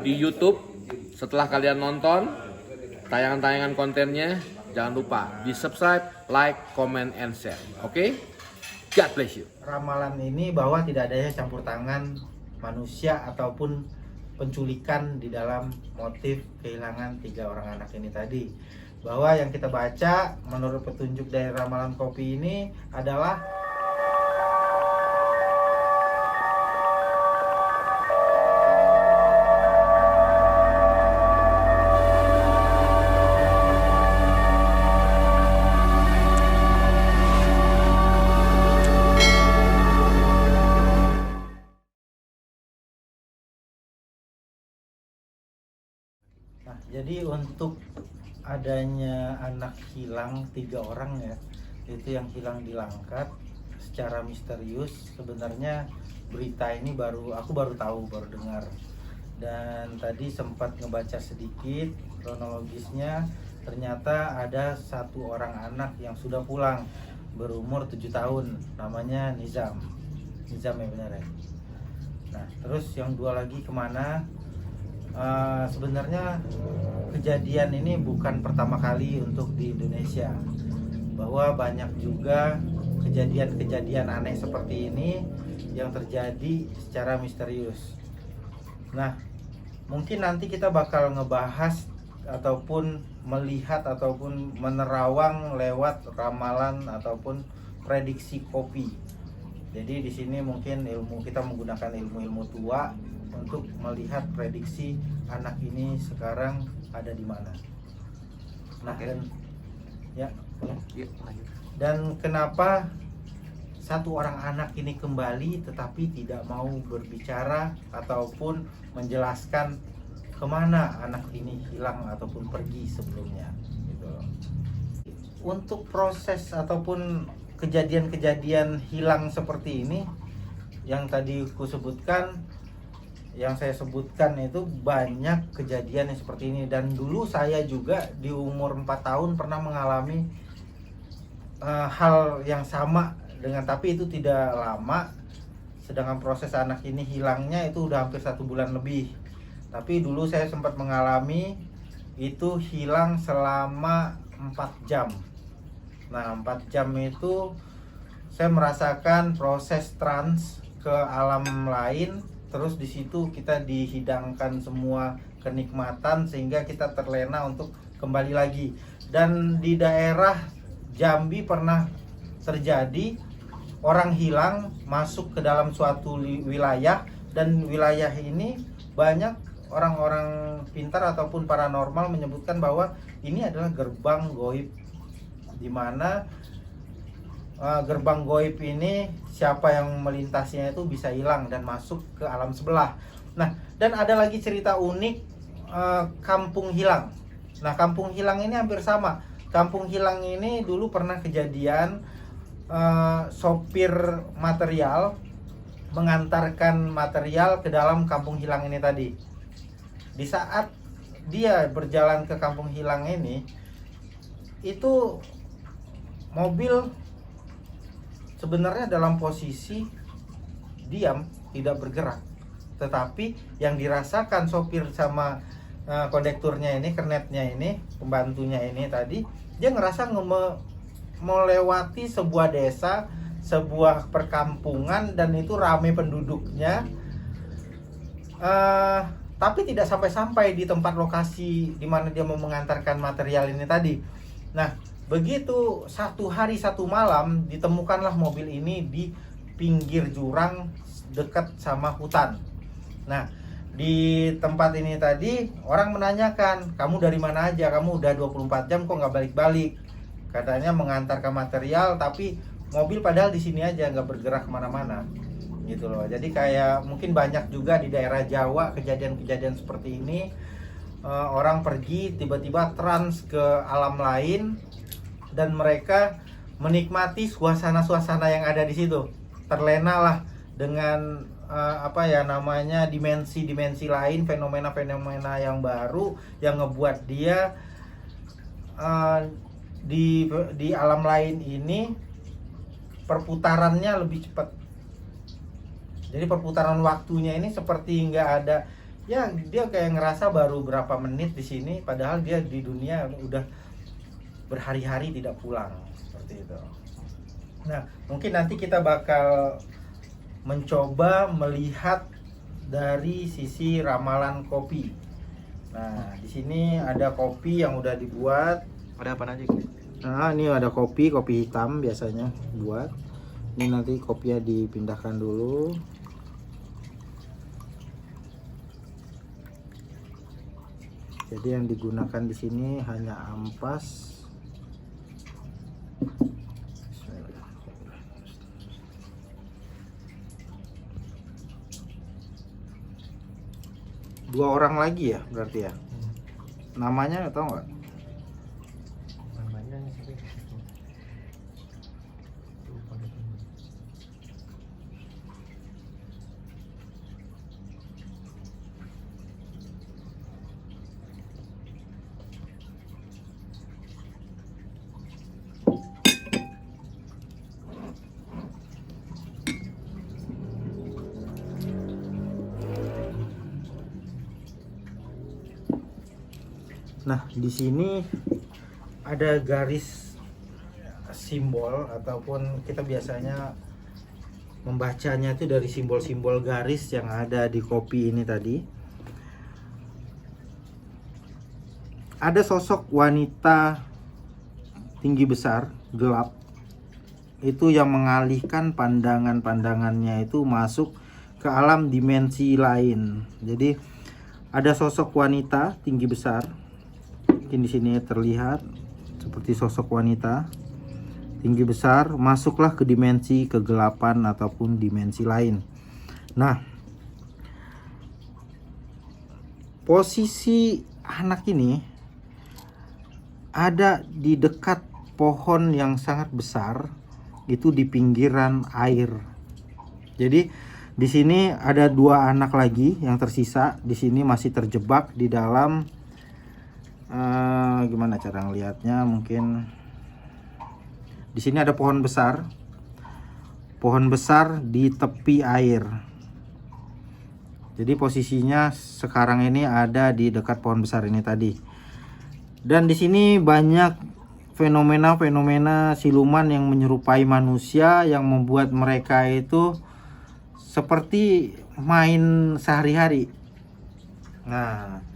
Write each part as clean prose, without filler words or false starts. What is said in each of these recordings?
di YouTube. Setelah kalian nonton tayangan-tayangan kontennya, jangan lupa di subscribe, like, comment, and share. Oke? God bless you. Ramalan ini bahwa tidak adanya campur tangan manusia ataupun penculikan di dalam motif kehilangan 3 orang anak ini tadi. Bahwa yang kita baca menurut petunjuk dari ramalan kopi ini adalah jadi untuk adanya anak hilang 3 orang ya, itu yang hilang di Langkat secara misterius. Sebenarnya berita ini aku baru tahu, baru dengar, dan tadi sempat ngebaca sedikit kronologisnya. Ternyata ada 1 orang anak yang sudah pulang berumur 7 tahun, namanya Nizam ya, benar ya. Nah terus yang 2 lagi kemana? Sebenarnya kejadian ini bukan pertama kali untuk di Indonesia, bahwa banyak juga kejadian-kejadian aneh seperti ini yang terjadi secara misterius. Nah, mungkin nanti kita bakal ngebahas ataupun melihat ataupun menerawang lewat ramalan ataupun prediksi kopi. Jadi di sini mungkin kita menggunakan ilmu-ilmu tua untuk melihat prediksi anak ini sekarang ada di mana. Nah, dan kenapa 1 orang anak ini kembali tetapi tidak mau berbicara ataupun menjelaskan kemana anak ini hilang ataupun pergi sebelumnya gitu. Untuk proses ataupun kejadian-kejadian hilang seperti ini yang tadi saya sebutkan itu banyak kejadian yang seperti ini. Dan dulu saya juga di umur 4 tahun pernah mengalami hal yang sama tapi itu tidak lama. Sedangkan proses anak ini hilangnya itu udah hampir 1 bulan lebih. Tapi dulu saya sempat mengalami itu hilang selama 4 jam. Nah 4 jam itu saya merasakan proses trans ke alam lain. Terus di situ kita dihidangkan semua kenikmatan sehingga kita terlena untuk kembali lagi. Dan di daerah Jambi pernah terjadi orang hilang masuk ke dalam suatu wilayah, dan wilayah ini banyak orang-orang pintar ataupun paranormal menyebutkan bahwa ini adalah gerbang goib, di mana gerbang goib ini siapa yang melintasinya itu bisa hilang dan masuk ke alam sebelah. Nah, dan ada lagi cerita unik kampung hilang. Nah, kampung hilang ini hampir sama. Kampung hilang ini dulu pernah kejadian sopir material mengantarkan material ke dalam kampung hilang ini tadi. Di saat dia berjalan ke kampung hilang ini, itu mobil sebenarnya dalam posisi diam, tidak bergerak. Tetapi yang dirasakan sopir sama kondekturnya ini, kernetnya ini, pembantunya ini tadi, dia ngerasa melewati sebuah desa, sebuah perkampungan, dan itu ramai penduduknya. Tapi tidak sampai-sampai di tempat lokasi di mana dia mau mengantarkan material ini tadi. Nah, begitu 1 hari 1 malam ditemukanlah mobil ini di pinggir jurang dekat sama hutan. Nah, di tempat ini tadi orang menanyakan, kamu dari mana aja? Kamu udah 24 jam kok nggak balik-balik? Katanya mengantarkan material, tapi mobil padahal di sini aja, nggak bergerak kemana-mana gitu loh. Jadi kayak mungkin banyak juga di daerah Jawa kejadian-kejadian seperti ini. Orang pergi tiba-tiba trans ke alam lain, dan mereka menikmati suasana-suasana yang ada di situ. Terlena lah dengan dimensi-dimensi lain, fenomena-fenomena yang baru yang ngebuat dia di alam lain ini perputarannya lebih cepat. Jadi perputaran waktunya ini seperti nggak ada Ya dia kayak ngerasa baru berapa menit di sini, padahal dia di dunia udah berhari-hari tidak pulang, seperti itu. Nah, mungkin nanti kita bakal mencoba melihat dari sisi ramalan kopi. Nah, di sini ada kopi yang udah dibuat. Ada apa aja? Nah, ini ada kopi hitam biasanya buat. Ini nanti kopinya dipindahkan dulu. Jadi yang digunakan di sini hanya ampas. Dua orang lagi ya berarti ya. Namanya tahu nggak? Namanya siapa? Nah, di sini ada garis simbol ataupun kita biasanya membacanya itu dari simbol-simbol garis yang ada di kopi ini tadi. Ada sosok wanita tinggi besar, gelap. Itu yang mengalihkan pandangannya itu masuk ke alam dimensi lain. Jadi ada sosok wanita tinggi besar. Mungkin di sini terlihat seperti sosok wanita tinggi besar masuklah ke dimensi kegelapan ataupun dimensi lain. Nah, posisi anak ini ada di dekat pohon yang sangat besar, itu di pinggiran air. Jadi di sini ada dua anak lagi yang tersisa. Di sini masih terjebak di dalam gimana cara ngelihatnya, mungkin di sini ada pohon besar di tepi air. Jadi posisinya sekarang ini ada di dekat pohon besar ini tadi. Dan di sini banyak fenomena-fenomena siluman yang menyerupai manusia yang membuat mereka itu seperti main sehari-hari. Nah,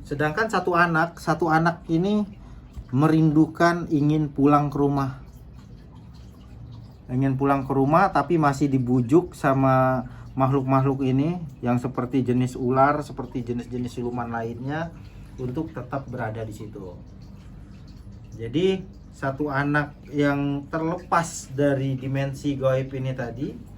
sedangkan satu anak ini merindukan ingin pulang ke rumah. Ingin pulang ke rumah tapi masih dibujuk sama makhluk-makhluk ini yang seperti jenis ular, seperti jenis-jenis siluman lainnya untuk tetap berada di situ. Jadi satu anak yang terlepas dari dimensi gaib ini tadi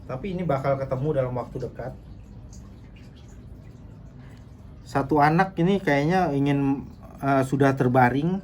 tapi ini bakal ketemu dalam waktu dekat. Satu anak ini kayaknya ingin sudah terbaring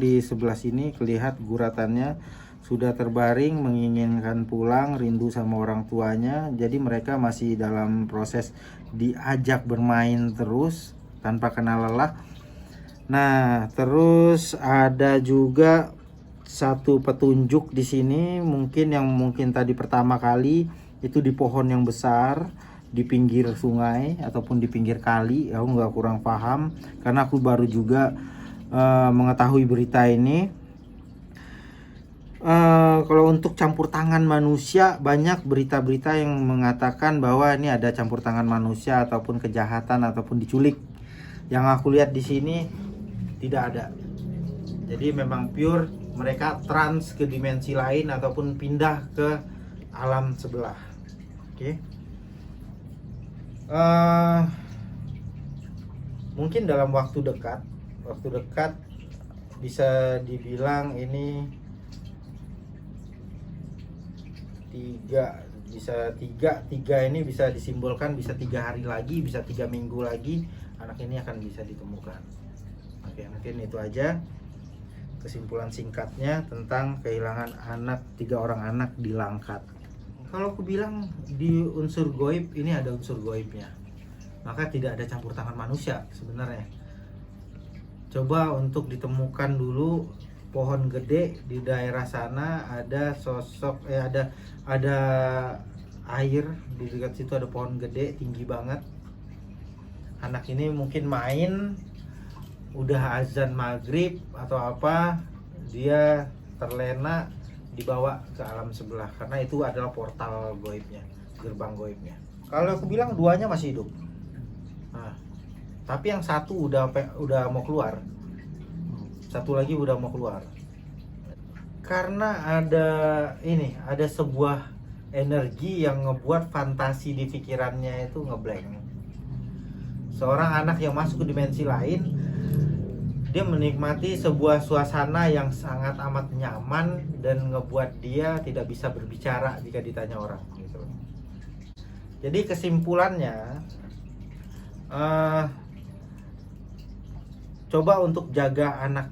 di sebelah sini, kelihatan guratannya sudah terbaring, menginginkan pulang, rindu sama orang tuanya. Jadi mereka masih dalam proses diajak bermain terus tanpa kenal lelah. Nah, terus ada juga satu petunjuk di sini, mungkin tadi pertama kali itu di pohon yang besar di pinggir sungai ataupun di pinggir kali. Aku nggak kurang paham karena aku baru juga mengetahui berita ini. Kalau untuk campur tangan manusia, banyak berita-berita yang mengatakan bahwa ini ada campur tangan manusia ataupun kejahatan ataupun diculik. Yang aku lihat di sini tidak ada. Jadi memang pure mereka trans ke dimensi lain ataupun pindah ke alam sebelah. Oke. Mungkin dalam waktu dekat bisa dibilang ini tiga ini bisa disimbolkan bisa 3 hari lagi, bisa 3 minggu lagi anak ini akan bisa ditemukan. Oke, mungkin itu aja kesimpulan singkatnya tentang kehilangan 3 orang anak di Langkat. Kalau aku bilang di unsur goib ini ada unsur goibnya, maka tidak ada campur tangan manusia sebenarnya. Coba untuk ditemukan dulu pohon gede di daerah sana, ada sosok ada air di dekat situ, ada pohon gede tinggi banget. Anak ini mungkin main, udah azan maghrib atau apa, dia terlena dibawa ke alam sebelah, karena itu adalah portal goibnya, gerbang goibnya. Kalau aku bilang duanya masih hidup, nah, tapi yang satu udah mau keluar, satu lagi udah mau keluar, karena ada sebuah energi yang ngebuat fantasi di pikirannya itu ngeblank. Seorang anak yang masuk ke dimensi lain, dia menikmati sebuah suasana yang sangat amat nyaman dan ngebuat dia tidak bisa berbicara jika ditanya orang gitu. Jadi kesimpulannya, coba untuk jaga anak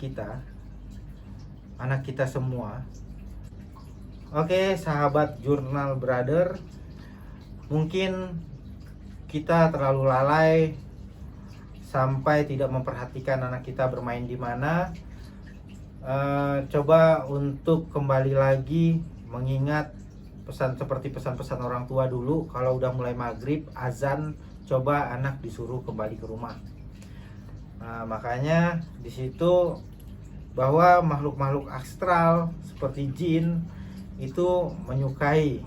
kita semua. Oke, sahabat Jurnal Brother, mungkin kita terlalu lalai sampai tidak memperhatikan anak kita bermain di mana. Coba untuk kembali lagi mengingat pesan-pesan orang tua dulu. Kalau udah mulai maghrib, azan, coba anak disuruh kembali ke rumah. Nah, makanya di situ bahwa makhluk-makhluk astral seperti jin itu menyukai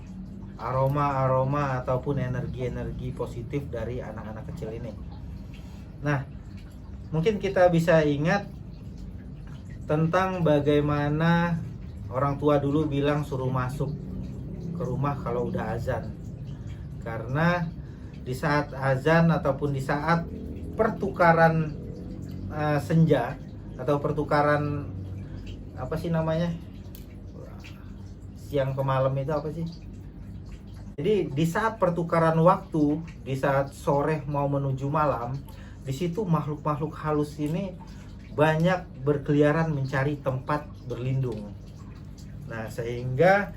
aroma-aroma ataupun energi-energi positif dari anak-anak kecil ini. Nah, mungkin kita bisa ingat tentang bagaimana orang tua dulu bilang suruh masuk ke rumah kalau udah azan. Karena di saat azan ataupun di saat pertukaran senja atau pertukaran apa sih namanya? Siang ke malam itu apa sih? Jadi di saat pertukaran waktu, di saat sore mau menuju malam, di situ makhluk-makhluk halus ini banyak berkeliaran mencari tempat berlindung. Nah, sehingga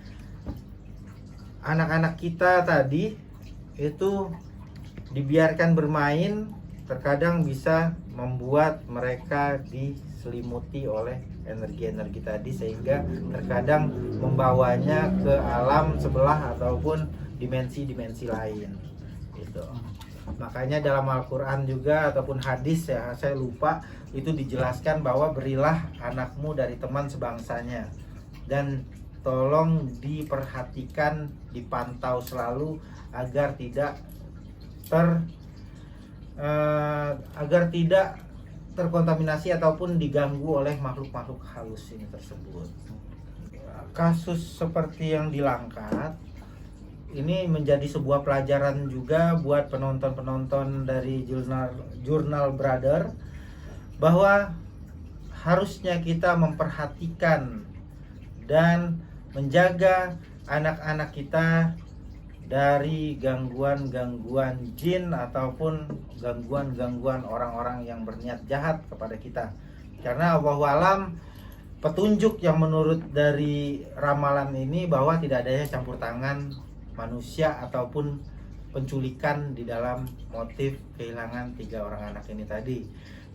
anak-anak kita tadi itu dibiarkan bermain, terkadang bisa membuat mereka diselimuti oleh energi-energi tadi, sehingga terkadang membawanya ke alam sebelah ataupun dimensi-dimensi lain gitu. Makanya dalam Al-Quran juga ataupun hadis, ya saya lupa, itu dijelaskan bahwa berilah anakmu dari teman sebangsanya dan tolong diperhatikan, dipantau selalu agar tidak terkontaminasi ataupun diganggu oleh makhluk-makhluk halus ini tersebut. Kasus seperti yang di Langkat ini menjadi sebuah pelajaran juga buat penonton-penonton dari Jurnal Brother, bahwa harusnya kita memperhatikan dan menjaga anak-anak kita dari gangguan-gangguan jin ataupun gangguan-gangguan orang-orang yang berniat jahat kepada kita. Karena Allahualam, petunjuk yang menurut dari ramalan ini bahwa tidak adanya campur tangan manusia ataupun penculikan di dalam motif kehilangan 3 orang anak ini tadi.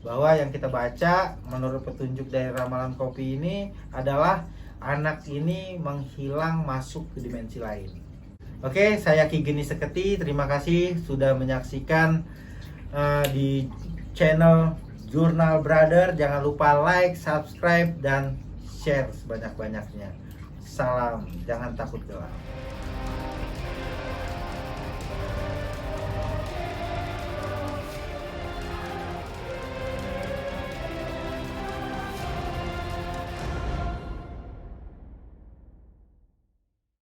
Bahwa yang kita baca menurut petunjuk dari ramalan kopi ini adalah anak ini menghilang masuk ke dimensi lain. Oke, saya Ki Geni Seketi, terima kasih sudah menyaksikan di channel Jurnal Brother. Jangan lupa like, subscribe, dan share sebanyak-banyaknya. Salam, jangan takut gelap.